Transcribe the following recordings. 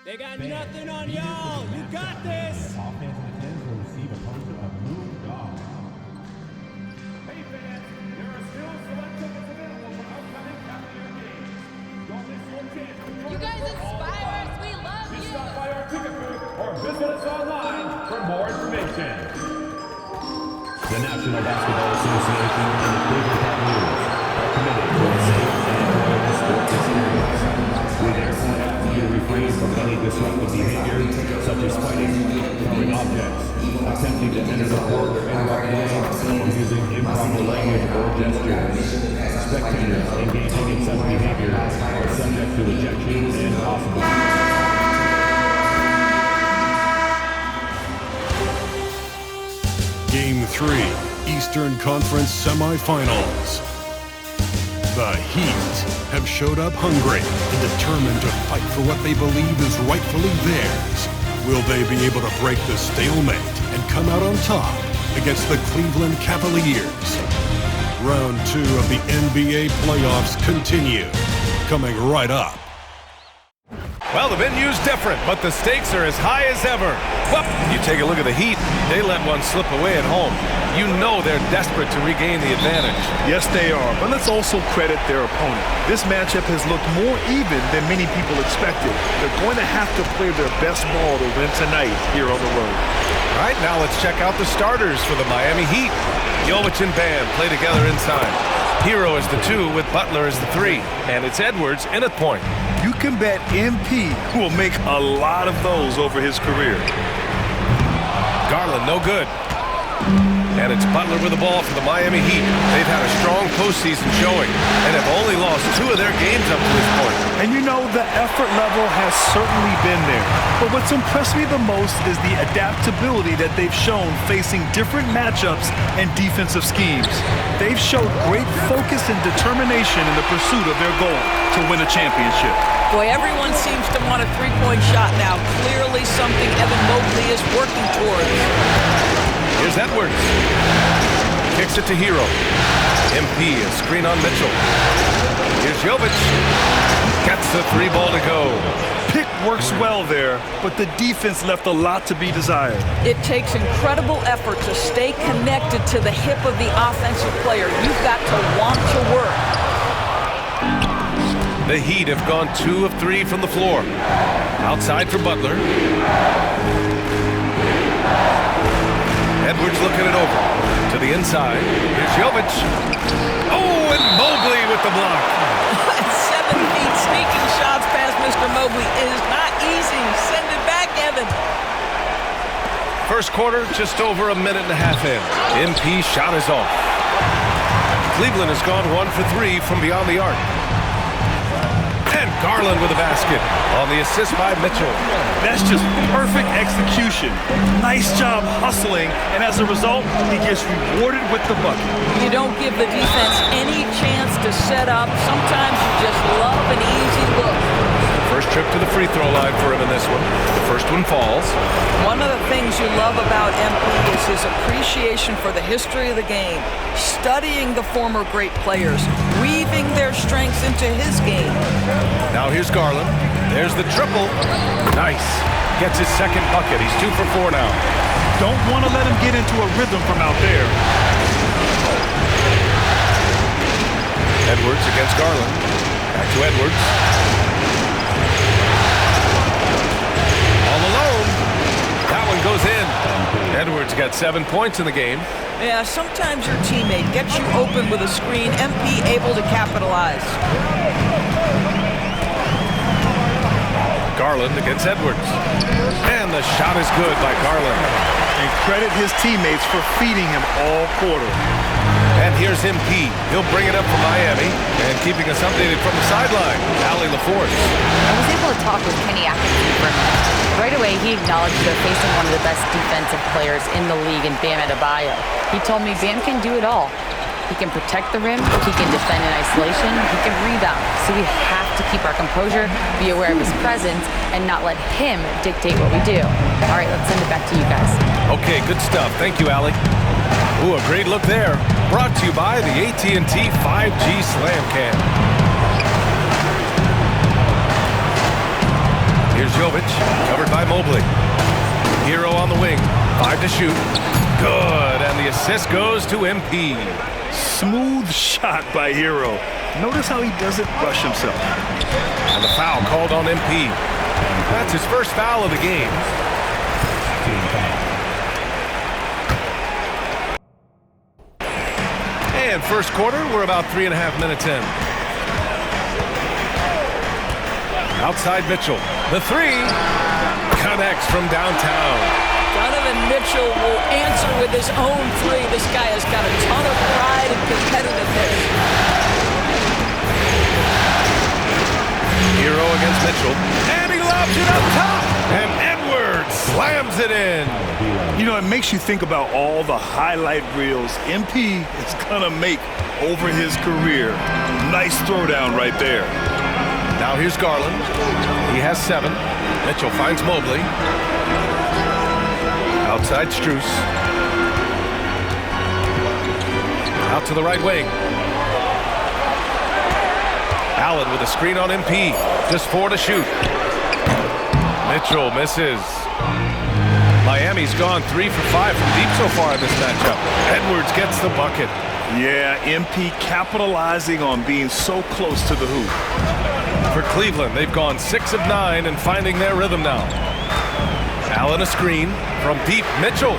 They got nothing on y'all. You got this. Offense intends to receive a poster of Blue Dog. Hey fans, there are still select tickets available for upcoming Cavalier games. Don't miss your chance to join You guys inspire us. We love Just you. stop by our ticket booth or visit us online for more information. The National Basketball Association and the Cleveland Cavaliers are committed to a safe and enjoyable sports experience. We therefore ask you to refrain from any disruptive behavior, such as fighting, throwing objects, attempting to enter the court or interrupt play, or using improper language or gestures. Spectators engaging in such behavior are subject to ejection and possible. Game 3, Eastern Conference Semifinals. The Heat have showed up hungry and determined to fight for what they believe is rightfully theirs. Will they be able to break the stalemate and come out on top against the Cleveland Cavaliers? Round 2 of the NBA playoffs continue, coming right up. Well, the venue's different, but the stakes are as high as ever. Well, you take a look at the Heat. They let one slip away at home. You know they're desperate to regain the advantage. Yes, they are, but let's also credit their opponent. This matchup has looked more even than many people expected. They're going to have to play their best ball to win tonight here on the road. All right, now let's check out the starters for the Miami Heat. Jovic and Bam play together inside. Hero is the 2 with Butler as the 3, and it's Edwards in at point. You can bet MP will make a lot of those over his career. Garland, no good. And it's Butler with the ball for the Miami Heat. They've had a strong postseason showing and have only lost 2 of their games up to this point. And you know, the effort level has certainly been there. But what's impressed me the most is the adaptability that they've shown facing different matchups and defensive schemes. They've showed great focus and determination in the pursuit of their goal to win a championship. Boy, everyone seems to want a three-point shot now. Clearly something Evan Mobley is working towards. Here's Edwards. Kicks it to Hero. MP, a screen on Mitchell. Here's Jovic. Gets the 3 ball to go. Pick works well there, but the defense left a lot to be desired. It takes incredible effort to stay connected to the hip of the offensive player. You've got to want to work. The Heat have gone 2 of 3 from the floor. Outside for Butler. Edwards looking it over. To the inside. Here's Jovic. Oh, and Mobley with the block. 7 feet sneaking shots past Mr. Mobley is not easy. Send it back, Evan. First quarter, just over a minute and a half in. MP shot is off. Cleveland has gone 1 for 3 from beyond the arc. And Garland with a basket on the assist by Mitchell. That's just perfect execution. Nice job hustling, and as a result, he gets rewarded with the bucket. You don't give the defense any chance to set up. Sometimes you just love an easy look. First trip to the free throw line for him in this one. The first one falls. One of the things you love about MP is his appreciation for the history of the game, studying the former great players, weaving their strengths into his game. Now here's Garland. There's the triple. Nice. Gets his second bucket. He's 2 for 4 now. Don't want to let him get into a rhythm from out there. Edwards against Garland. Back to Edwards. All alone. That one goes in. Edwards got 7 points in the game. Yeah, sometimes your teammate gets you open with a screen. MP able to capitalize. Garland against Edwards. And the shot is good by Garland. And credit his teammates for feeding him all quarter. And here's MP. He'll bring it up for Miami. And keeping us updated from the sideline, Allie LaForce. I was able to talk with Kenny Atkinson for a minute. Right away, he acknowledged they're facing one of the best defensive players in the league in Bam Adebayo. He told me Bam can do it all. He can protect the rim, he can defend in isolation, he can rebound. So we have to keep our composure, be aware of his presence, and not let him dictate what we do. All right, let's send it back to you guys. Okay, good stuff. Thank you, Allie. Ooh, a great look there. Brought to you by the AT&T 5G Slam Cam. Here's Jovic, covered by Mobley. Hero on the wing, 5 to shoot. Good, and the assist goes to MP. Smooth shot by Hero. Notice how he doesn't rush himself. And the foul called on MP. That's his first foul of the game. And first quarter, we're about 3.5 minutes in. Outside Mitchell. The three connects from downtown. Donovan Mitchell will answer with his own three. This guy has got a ton of pride and competitiveness. Hero against Mitchell. And he lobs it up top. And Edwards slams it in. You know, it makes you think about all the highlight reels MP is going to make over his career. Nice throwdown right there. Now here's Garland. He has 7. Mitchell finds Mobley. Outside Strus. Out to the right wing. Allen with a screen on MP. Just 4 to shoot. Mitchell misses. Miami's gone 3 for 5 from deep so far in this matchup. Edwards gets the bucket. Yeah, MP capitalizing on being so close to the hoop. For Cleveland, they've gone 6 of 9 and finding their rhythm now. Allen a screen from deep. Mitchell.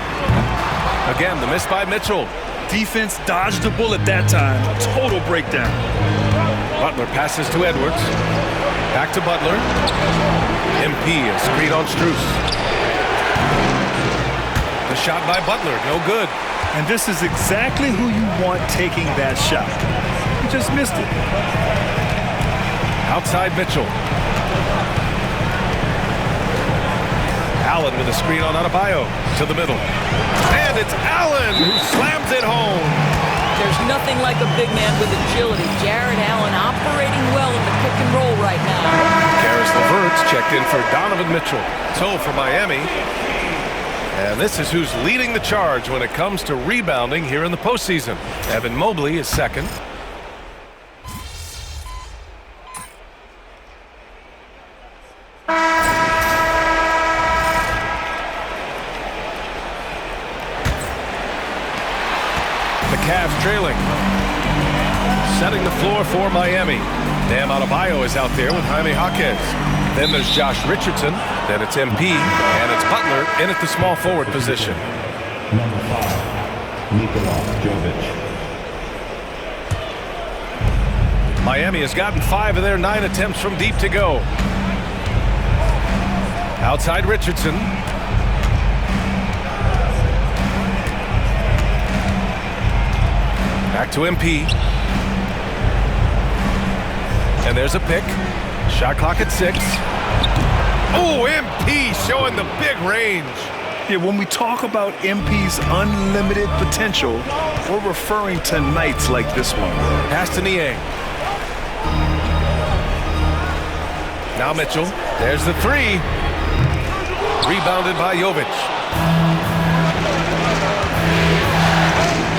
Again, the miss by Mitchell. Defense dodged a bullet that time. Total breakdown. Butler passes to Edwards. Back to Butler. MP a screen on Strus. The shot by Butler, no good. And this is exactly who you want taking that shot. He just missed it. Outside Mitchell. Allen with a screen on Adebayo to the middle. And it's Allen who slams it home. There's nothing like a big man with agility. Jared Allen operating well in the pick and roll right now. Karis LeVert's checked in for Donovan Mitchell. So for Miami. And this is who's leading the charge when it comes to rebounding here in the postseason. Evan Mobley is second. The Cavs trailing. Setting the floor for Miami. Bam Adebayo is out there with Jaime Jaquez. Then there's Josh Richardson. Then it's MP. And it's Butler in at the small forward position. Number 5, Nikola Jovic. Miami has gotten 5 of their 9 attempts from deep to go. Outside Richardson. Back to MP. And there's a pick. Shot clock at 6. Oh, MP showing the big range. Yeah, when we talk about MP's unlimited potential, we're referring to nights like this one. Pass to Niang. Now Mitchell. There's the 3. Rebounded by Jovic.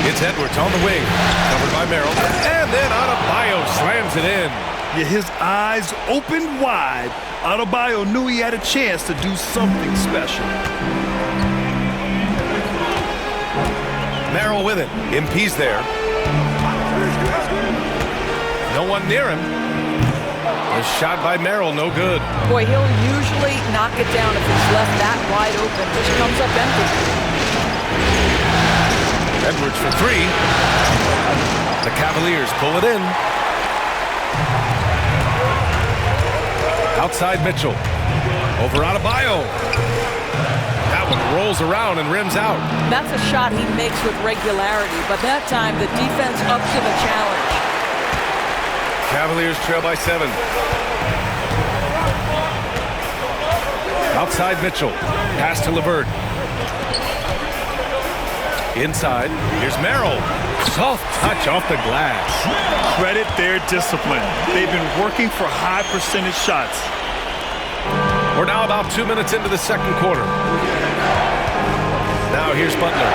It's Edwards on the wing. Covered by Merrill. And then Adebayo slams it in. Yeah, his eyes opened wide. Adebayo knew he had a chance to do something special. Merrill with it. MP's there. No one near him. A shot by Merrill, no good. Boy, he'll usually knock it down if it's left that wide open. Just comes up empty. Edwards for 3. The Cavaliers pull it in. Outside Mitchell. Over Adebayo. That one rolls around and rims out. That's a shot he makes with regularity, but that time the defense up to the challenge. Cavaliers trail by 7. Outside Mitchell. Pass to LeVert. Inside. Here's Merrill. Soft touch off the glass. Credit their discipline. They've been working for high percentage shots. We're now about 2 minutes into the second quarter. Now here's Butler.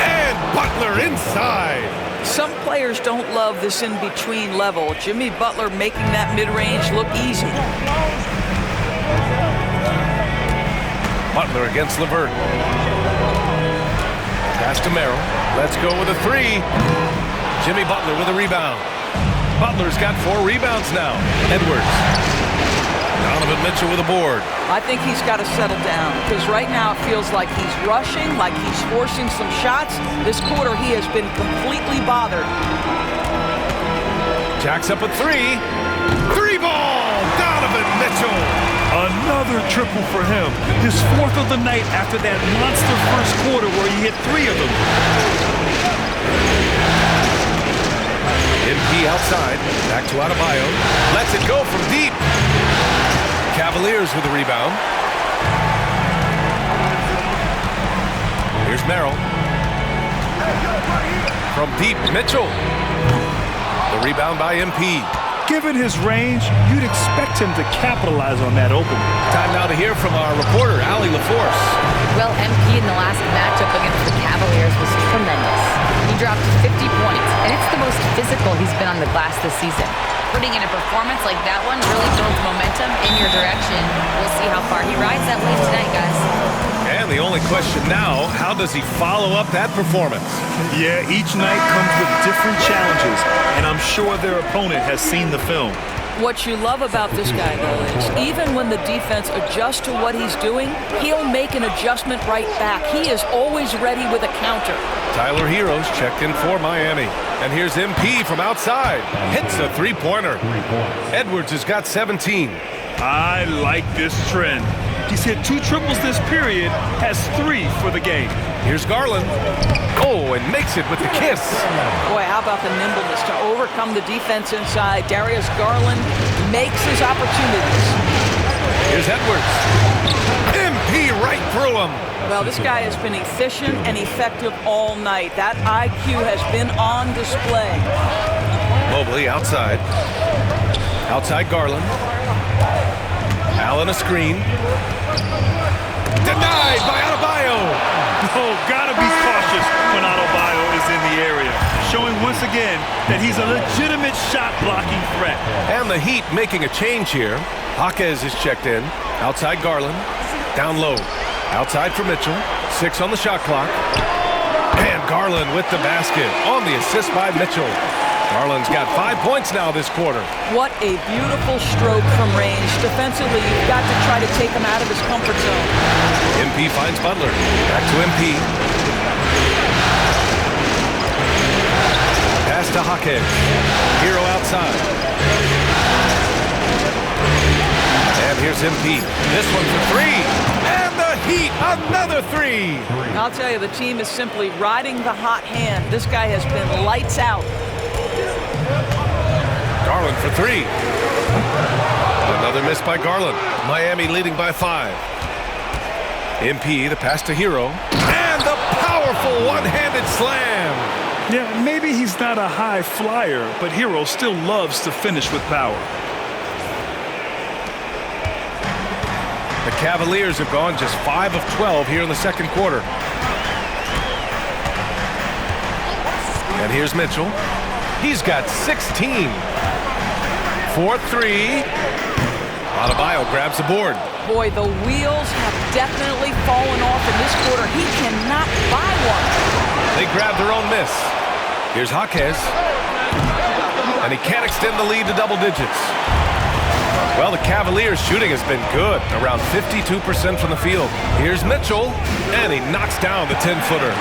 And Butler inside. Some players don't love this in-between level. Jimmy Butler making that mid-range look easy. Butler against LeVert. Pass to Merrill. Let's go with a three. Jimmy Butler with a rebound. Butler's got 4 rebounds now. Edwards. Donovan Mitchell with a board. I think he's got to settle down because right now it feels like he's rushing, like he's forcing some shots. This quarter he has been completely bothered. Jacks up a 3. 3-ball! Donovan Mitchell! Another triple for him. His 4th of the night after that monster first quarter where he hit 3 of them. MP outside. Back to Adebayo. Lets it go from deep. Cavaliers with a rebound. Here's Merrill. From deep, Mitchell. The rebound by MP. Given his range, you'd expect him to capitalize on that opening. Time now to hear from our reporter, Allie LaForce. Well, MP in the last matchup against the Cavaliers was tremendous. He dropped 50 points, and it's the most physical he's been on the glass this season. Putting in a performance like that one really builds momentum in your direction. We'll see how far he rides that wave tonight, guys. And the only question now, how does he follow up that performance? Yeah, each night comes with different challenges, and I'm sure their opponent has seen the film. What you love about this guy, though, is even when the defense adjusts to what he's doing, he'll make an adjustment right back. He is always ready with a counter. Tyler Heroes checked in for Miami. And here's MP from outside. Hits a three-pointer. Edwards has got 17. I like this trend. He's hit 2 triples this period, has 3 for the game. Here's Garland. Oh, and makes it with the kiss. Boy, how about the nimbleness to overcome the defense inside. Darius Garland makes his opportunities. Here's Edwards. MP right through him. Well, this guy has been efficient and effective all night. That IQ has been on display. Mobley outside. Outside Garland. Allen a screen. Denied by Adebayo. Oh, gotta be cautious when Adebayo is in the area. Showing once again that he's a legitimate shot-blocking threat. And the Heat making a change here. Jaquez is checked in. Outside Garland. Down low. Outside for Mitchell. 6 on the shot clock. And Garland with the basket on the assist by Mitchell. Garland's got 5 points now this quarter. What a beautiful stroke from range. Defensively, you've got to try to take him out of his comfort zone. MP finds Butler. Back to MP. Pass to Jaquez. Hero outside. And here's MP. This one for 3. And the Heat, another 3. I'll tell you, the team is simply riding the hot hand. This guy has been lights out. Garland for 3. Another miss by Garland. Miami leading by 5. MP, the pass to Hero. And the powerful one-handed slam. Yeah, maybe he's not a high flyer, but Hero still loves to finish with power. The Cavaliers have gone just 5 of 12 here in the second quarter. And here's Mitchell. He's got 16. 4-3. Adebayo grabs the board. Boy, the wheels have definitely fallen off in this quarter. He cannot buy one. They grab their own miss. Here's Jaquez. And he can't extend the lead to double digits. Well, the Cavaliers' shooting has been good, around 52% from the field. Here's Mitchell, and he knocks down the 10-footer.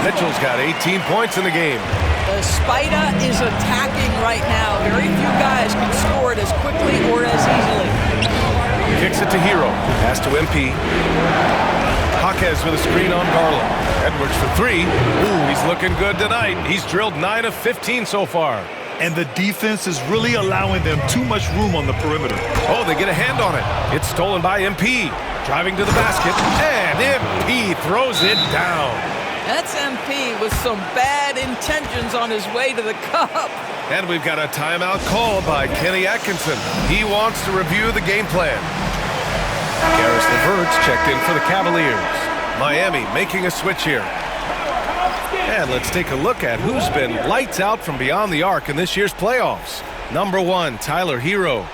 Mitchell's got 18 points in the game. The Spider is attacking right now. Very few guys can score it as quickly or as easily. Kicks it to Hero. Pass to MP. Jaquez with a screen on Garland. Edwards for 3. Ooh, he's looking good tonight. He's drilled 9 of 15 so far. And the defense is really allowing them too much room on the perimeter. Oh, they get a hand on it. It's stolen by MP. Driving to the basket, and MP throws it down. That's MP with some bad intentions on his way to the cup. And we've got a timeout called by Kenny Atkinson. He wants to review the game plan. Caris LeVert's checked in for the Cavaliers. Miami making a switch here. And let's take a look at who's been lights out from beyond the arc in this year's playoffs. Number 1, Tyler Hero.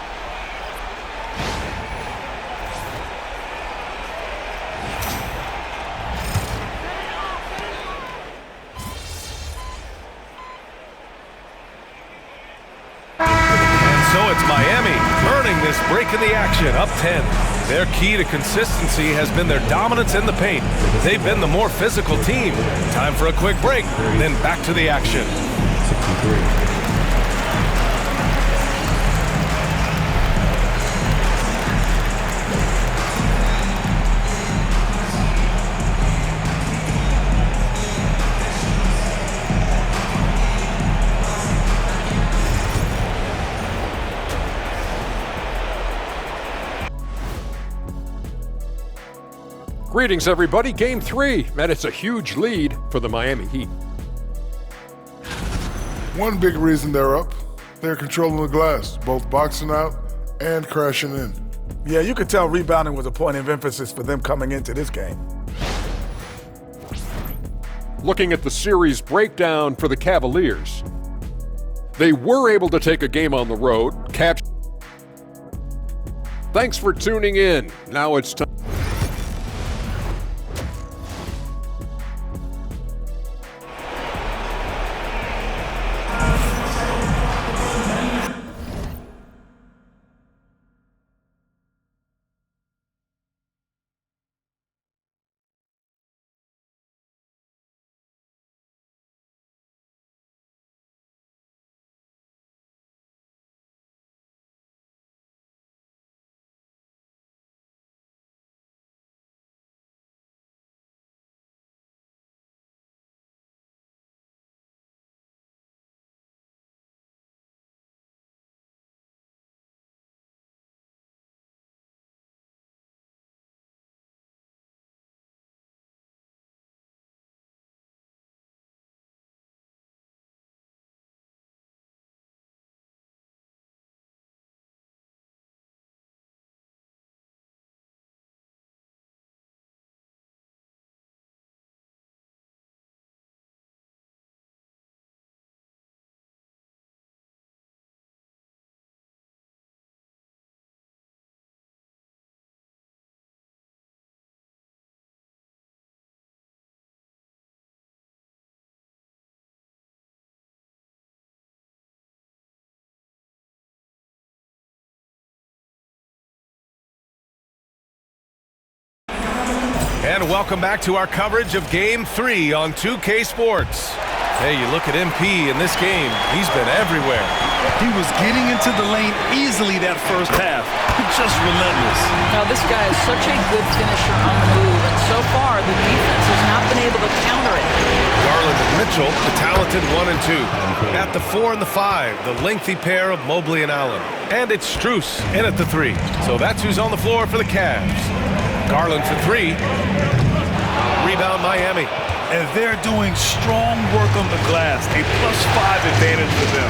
And so it's Miami earning this break in the action, up 10. Their key to consistency has been their dominance in the paint. They've been the more physical team. Time for a quick break, then back to the action. 63. Greetings, everybody. Game 3, and it's a huge lead for the Miami Heat. One big reason they're up, they're controlling the glass, both boxing out and crashing in. Yeah, you could tell rebounding was a point of emphasis for them coming into this game. Looking at the series breakdown for the Cavaliers, they were able to take a game on the road, capture. Thanks for tuning in. Now it's time. And welcome back to our coverage of Game 3 on 2K Sports. Hey, you look at MP in this game, he's been everywhere. He was getting into the lane easily that first half. Just relentless. Now, this guy is such a good finisher on the move, and so far, the defense has not been able to counter it. Garland and Mitchell, the talented 1 and 2. At the 4 and the 5, the lengthy pair of Mobley and Allen. And it's Strus in at the 3. So that's who's on the floor for the Cavs. Garland for 3. Rebound Miami. And they're doing strong work on the glass. A +5 advantage for them.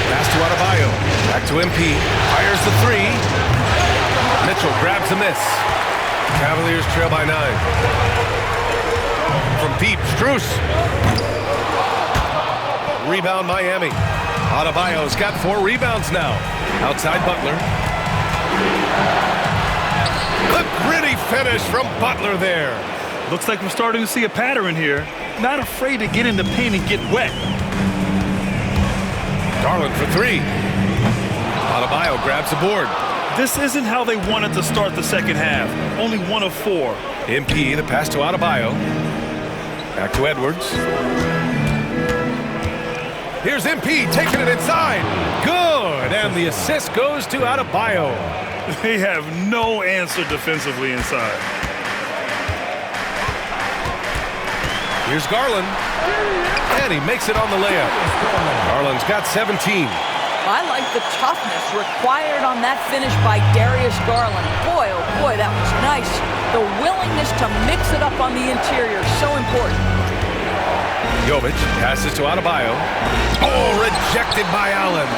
Pass to Adebayo. Back to MP. Fires the 3. Mitchell grabs the miss. Cavaliers trail by 9. From deep, Strus. Rebound Miami. Adebayo's got 4 rebounds now. Outside Butler. The gritty finish from Butler there. Looks like we're starting to see a pattern here. Not afraid to get in the paint and get wet. Garland for 3. Adebayo grabs the board. This isn't how they wanted to start the second half. Only 1 of 4. MP, the pass to Adebayo. Back to Edwards. Here's MP taking it inside. Good, and the assist goes to Adebayo. They have no answer defensively inside. Here's Garland, and he makes it on the layup. Garland's got 17. I like the toughness required on that finish by Darius Garland. Boy, oh boy, that was nice. The willingness to mix it up on the interior, so important. Jovic passes to Adebayo. Oh, rejected by Allen.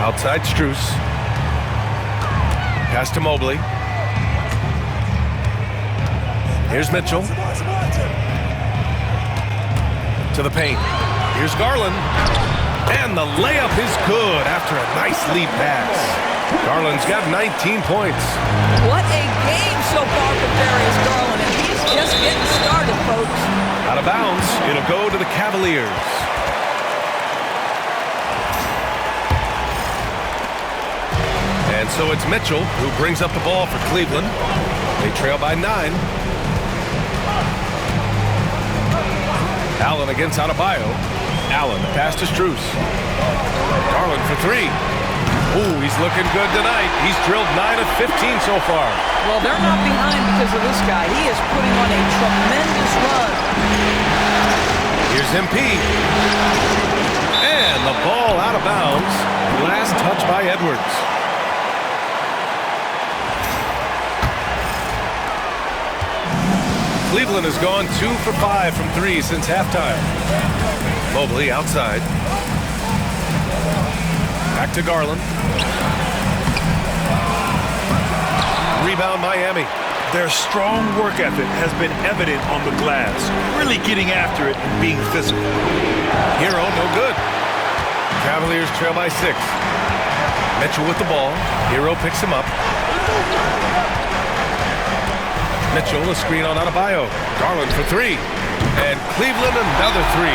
Outside Strus. Pass to Mobley. Here's Mitchell. To the paint. Here's Garland. And the layup is good after a nice lead pass. Garland's got 19 points. What a game so far for Darius Garland, and he's just getting started, folks. Out of bounds, it'll go to the Cavaliers. And so it's Mitchell who brings up the ball for Cleveland. They trail by 9. Allen against Adebayo. Allen, pass to Strus. Garland for 3. Ooh, he's looking good tonight. He's drilled 9 of 15 so far. Well, they're not behind because of this guy. He is putting on a tremendous run. Here's MP. And the ball out of bounds. Last touch by Edwards. Cleveland has gone 2 for 5 from 3 since halftime. Mobley outside. Back to Garland. Rebound Miami. Their strong work ethic has been evident on the glass, really getting after it and being physical. Hero, no good. Cavaliers trail by 6. Mitchell with the ball. Hero picks him up. Mitchell, a screen on Adebayo. Garland for 3. And Cleveland another 3.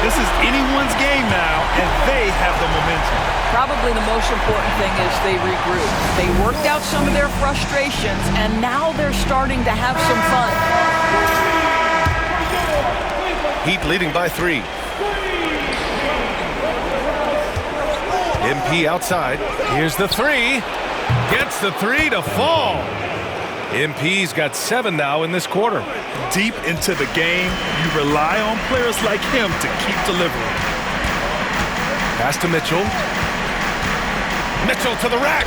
This is anyone's game now, and they have the momentum. Probably the most important thing is they regroup. They worked out some of their frustrations, and now they're starting to have some fun. Heat leading by 3. MP outside. Here's the 3. Gets the 3 to fall. MP's got 7 now in this quarter. Deep into the game, you rely on players like him to keep delivering. Pass to Mitchell. Mitchell to the rack.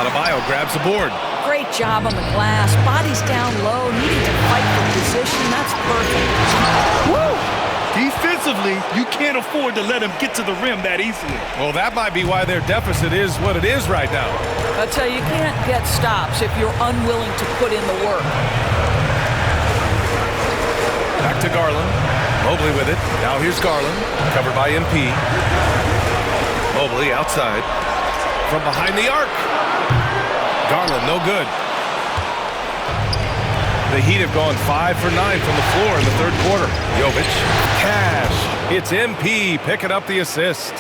Adebayo grabs the board. Great job on the glass. Body's down low, needing to fight for position. That's perfect. Woo! Defensively, you can't afford to let him get to the rim that easily. Well, that might be why their deficit is what it is right now. I tell you, you can't get stops if you're unwilling to put in the work. Back to Garland. Mobley with it. Now here's Garland, covered by MP. Mobley outside. From behind the arc. Garland, no good. The Heat have gone 5 for 9 from the floor in the third quarter. Jovic, cash. It's MP picking up the assist.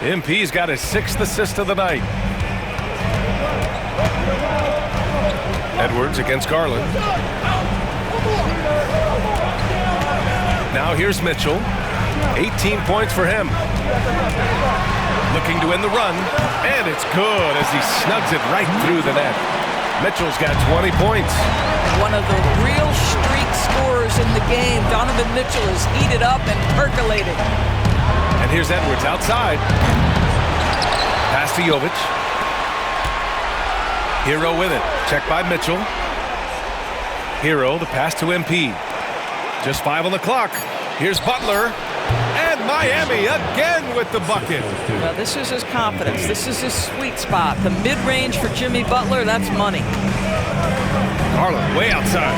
MP's got his 6th assist of the night. Edwards against Garland. Now here's Mitchell. 18 points for him. Looking to end the run, and it's good as he snugs it right through the net. Mitchell's got 20 points. One of the real streak scorers in the game. Donovan Mitchell is heated up and percolating. And here's Edwards outside. Pass to Jovic. Hero with it. Checked by Mitchell. Hero, the pass to MP. Just 5 on the clock. Here's Butler. And Miami again with the bucket. Well, this is his confidence. This is his sweet spot. The mid-range for Jimmy Butler, that's money. Garland way outside.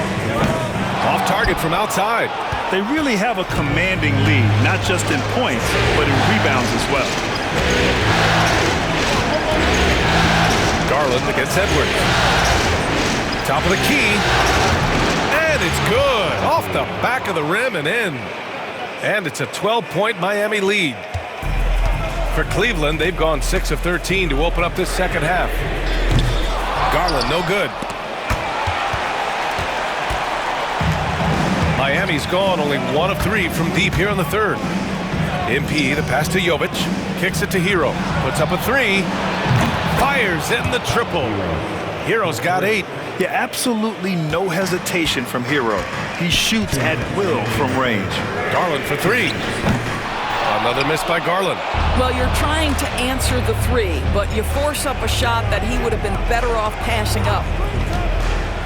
Off target from outside. They really have a commanding lead, not just in points, but in rebounds as well. Garland against Edwards. Top of the key. And it's good. Off the back of the rim and in. And it's a 12-point Miami lead. For Cleveland, they've gone 6 of 13 to open up this second half. Garland, no good. Miami's gone only 1 of 3 from deep here in the third. MP, the pass to Jovic. Kicks it to Hero. Puts up a 3. Fires in the triple. Hero's got 8. Yeah, absolutely no hesitation from Hero. He shoots at will from range. Garland for 3. Another miss by Garland. Well, you're trying to answer the 3, but you force up a shot that he would have been better off passing up.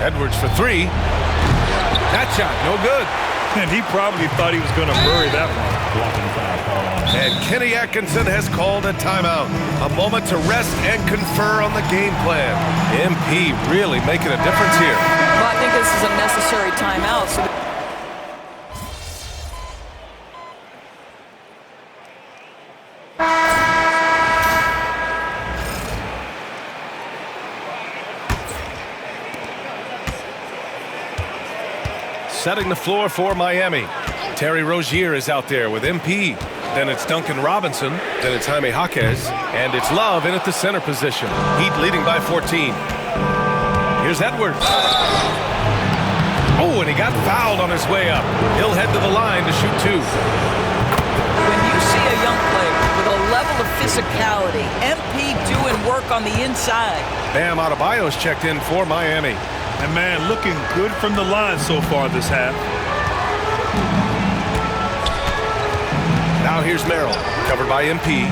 Edwards for 3. That shot, no good. And he probably thought he was going to bury that one. And Kenny Atkinson has called a timeout. A moment to rest and confer on the game plan. MP really making a difference here. But think this is a necessary timeout. So setting the floor for Miami. Terry Rozier is out there with MP. Then it's Duncan Robinson. Then it's Jaime Jaquez. And it's Love in at the center position. Heat leading by 14. Here's Edwards. Oh, and he got fouled on his way up. He'll head to the line to shoot two. when you see a young player with a level of physicality, MP doing work on the inside. Bam Adebayo's checked in for Miami. And man, looking good from the line so far this half. Now here's Merrill, covered by MP.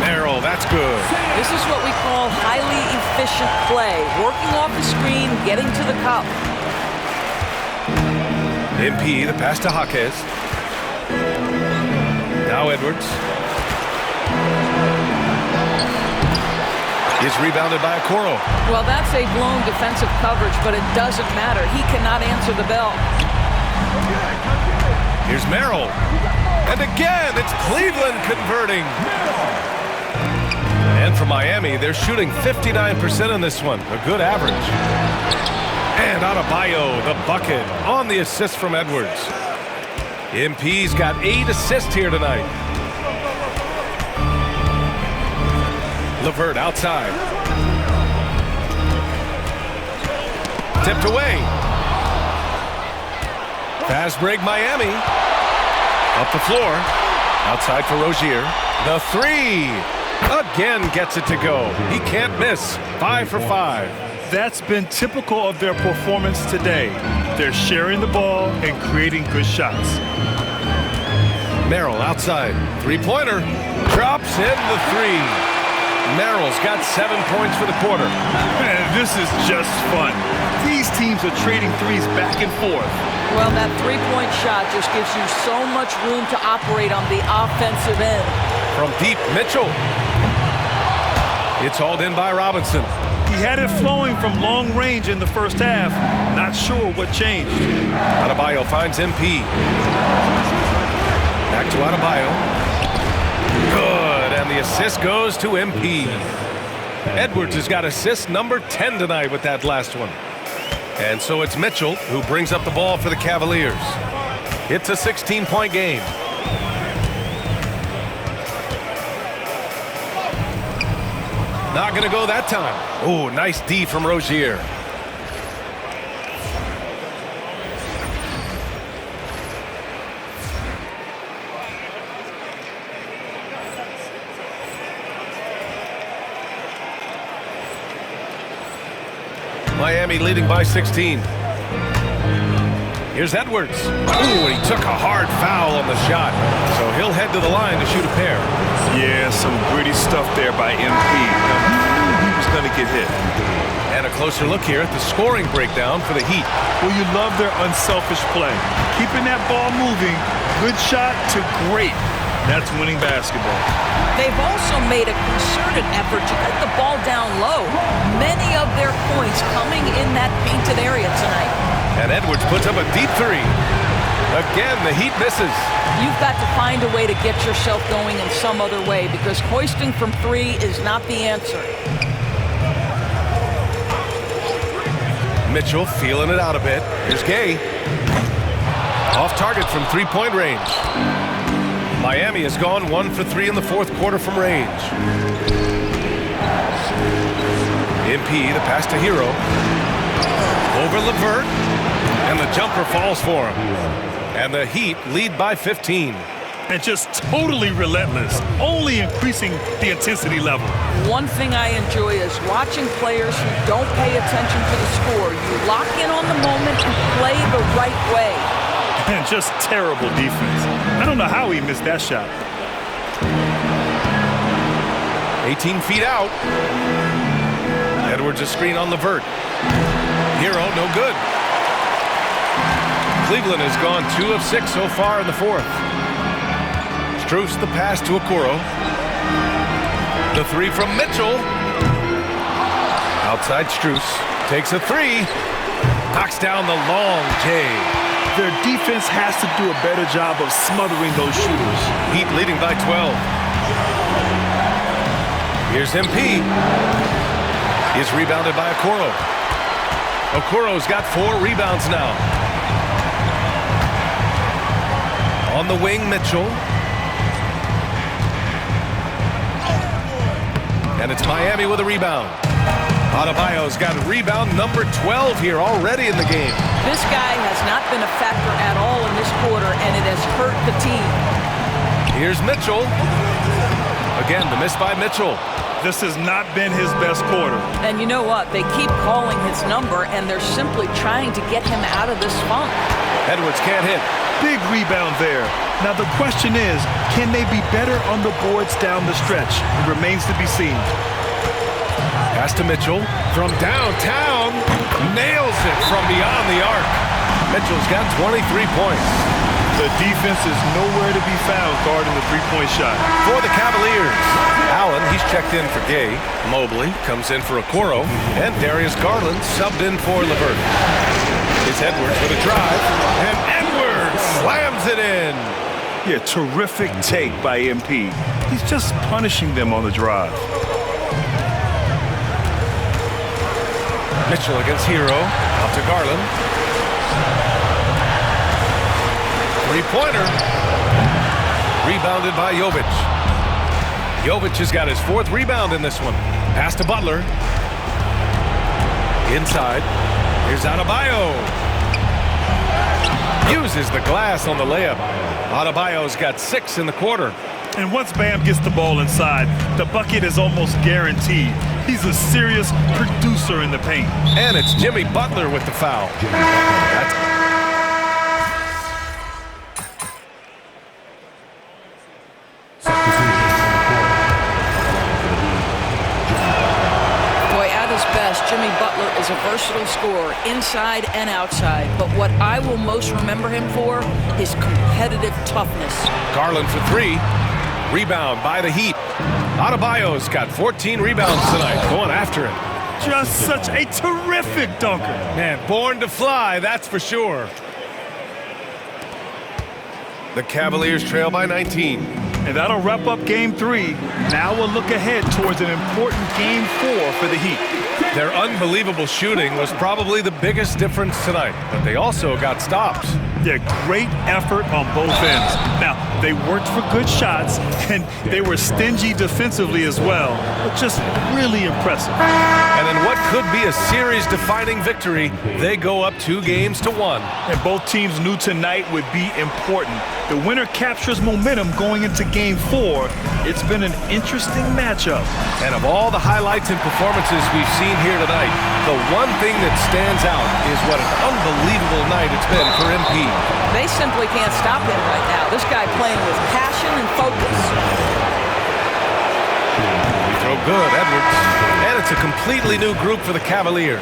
Merrill, that's good. This is what we call highly efficient play. Working off the screen, getting to the cup. MP, the pass to Jaquez. Now Edwards. Is rebounded by Okoro. Well, that's a blown defensive coverage, but it doesn't matter. He cannot answer the bell. Here's Merrill. And again, it's Cleveland converting. And for Miami, they're shooting 59% in this one. A good average. And Adebayo, the bucket, on the assist from Edwards. MP's got 8 assists here tonight. LeVert outside. Tipped away. Fast break Miami. Up the floor. Outside for Rozier. The three. Again gets it to go. He can't miss. 5 for 5. That's been typical of their performance today. They're sharing the ball and creating good shots. Merrill outside. Three-pointer. Drops in the three. Merrill's got 7 points for the quarter. Man, this is just fun. These teams are trading threes back and forth. Well, that three-point shot just gives you so much room to operate on the offensive end. From deep, Mitchell. It's hauled in by Robinson. He had it flowing from long range in the first half. Not sure what changed. Adebayo finds MP. Back to Adebayo. Good, and the assist goes to MP. Edwards has got assist number 10 tonight with that last one. And so it's Mitchell who brings up the ball for the Cavaliers. It's a 16-point game. Not going to go that time. Oh, nice D from Rozier. Miami leading by 16. Here's Edwards. Ooh, he took a hard foul on the shot. So he'll head to the line to shoot a pair. Yeah, some gritty stuff there by MP. He was going to get hit. And a closer look here at the scoring breakdown for the Heat. Well, you love their unselfish play. Keeping that ball moving, good shot to great. That's winning basketball. They've also made a concerted effort to get the ball down low. Many of their points coming in that painted area tonight. And Edwards puts up a deep three. Again, the Heat misses. You've got to find a way to get yourself going in some other way because hoisting from three is not the answer. Mitchell feeling it out a bit. Here's Gay. Off target from three-point range. Miami has gone 1 for 3 in the fourth quarter from range. MP, the pass to Hero. Over LeVert. And the jumper falls for him. And the Heat lead by 15. And just totally relentless, only increasing the intensity level. One thing I enjoy is watching players who don't pay attention to the score. You lock in on the moment and play the right way. And just terrible defense. I don't know how he missed that shot. 18 feet out. Edwards a screen on LeVert. Hero, no good. Cleveland has gone 2 of 6 so far in the fourth. Strus the pass to Okoro. The three from Mitchell. Outside Strus. Takes a three. Knocks down the long J. Their defense has to do a better job of smothering those shooters. Heat leading by 12. Here's MP. He's rebounded by Okoro. Okoro's got 4 rebounds now. On the wing, Mitchell. And it's Miami with a rebound. Adebayo's got rebound number 12 here already in the game. This guy has not been a factor at all in this quarter, and it has hurt the team. Here's Mitchell. Again, the miss by Mitchell. This has not been his best quarter. And you know what? They keep calling his number, and they're simply trying to get him out of this funk. Edwards can't hit. Big rebound there. Now the question is, can they be better on the boards down the stretch? It remains to be seen. Pass to Mitchell from downtown. Nails it from beyond the arc. Mitchell's got 23 points. The defense is nowhere to be found guarding the three-point shot. For the Cavaliers, Allen, he's checked in for Gay. Mobley comes in for Okoro. And Darius Garland subbed in for LeVert. It's Edwards with a drive. And Edwards slams it in. Yeah, terrific take by MP. He's just punishing them on the drive. Mitchell against Hero. Out to Garland. Three-pointer. Rebounded by Jovic. Jovic has got his 4th rebound in this one. Pass to Butler. Inside. Here's Adebayo. Uses the glass on the layup. Adebayo's got 6 in the quarter. And once Bam gets the ball inside, the bucket is almost guaranteed. He's a serious producer in the paint. And it's Jimmy Butler with the foul. Boy, at his best, Jimmy Butler is a versatile scorer, inside and outside. But what I will most remember him for is competitive toughness. Garland for 3. Rebound by the Heat. Adebayo's got 14 rebounds tonight, going after it. Just such a terrific dunker. Man, born to fly, that's for sure. The Cavaliers trail by 19. And that'll wrap up Game 3. Now we'll look ahead towards an important Game 4 for the Heat. Their unbelievable shooting was probably the biggest difference tonight, but they also got stops. Yeah, great effort on both ends. Now, they worked for good shots, and they were stingy defensively as well, but just really impressive. And in what could be a series-defining victory, they go up 2-1. And both teams knew tonight would be important. The winner captures momentum going into Game 4. It's been an interesting matchup. And of all the highlights and performances we've seen here tonight, the one thing that stands out is what an unbelievable night it's been for MP. They simply can't stop him right now. This guy playing with passion and focus. We throw good, Edwards. And it's a completely new group for the Cavaliers.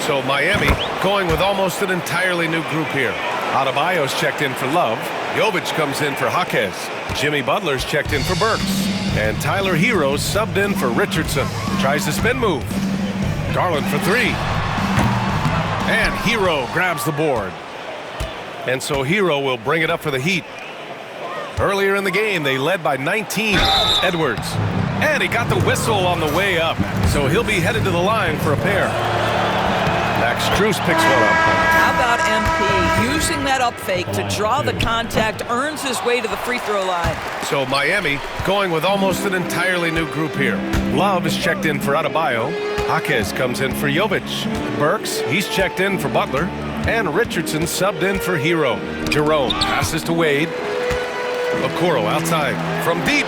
So Miami going with almost an entirely new group here. Adebayo's checked in for Love. Jovic comes in for Jaquez. Jimmy Butler's checked in for Burks. And Tyler Hero subbed in for Richardson. Tries the spin move. Garland for 3. And Hero grabs the board. And so Hero will bring it up for the Heat. Earlier in the game, they led by 19. Edwards. And he got the whistle on the way up. So he'll be headed to the line for a pair. Max Strus picks one up. How about MP using that up fake to draw the contact, earns his way to the free throw line. So Miami going with almost an entirely new group here. Love is checked in for Adebayo. Jaquez comes in for Jovic. Burks, he's checked in for Butler. And Richardson subbed in for Hero. Jerome passes to Wade. Okoro outside from deep.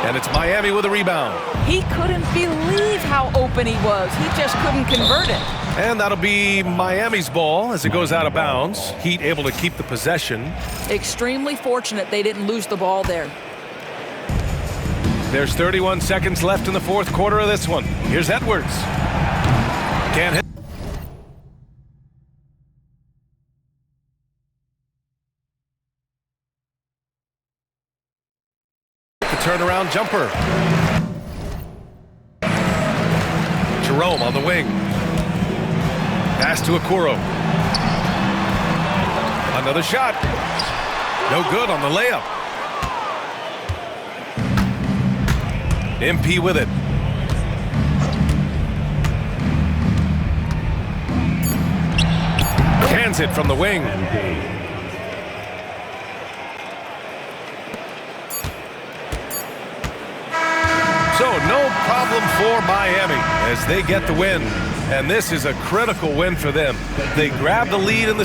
And it's Miami with a rebound. He couldn't believe how open he was. He just couldn't convert it. And that'll be Miami's ball as it goes out of bounds. Heat able to keep the possession. Extremely fortunate they didn't lose the ball there. There's 31 seconds left in the 4th quarter of this one. Here's Edwards. Can't hit. Turnaround jumper. Jerome on the wing. Pass to Okoro. Another shot. No good on the layup. MP with it. Cans it from the wing. So no problem for Miami as they get the win. And this is a critical win for them. They grab the lead in the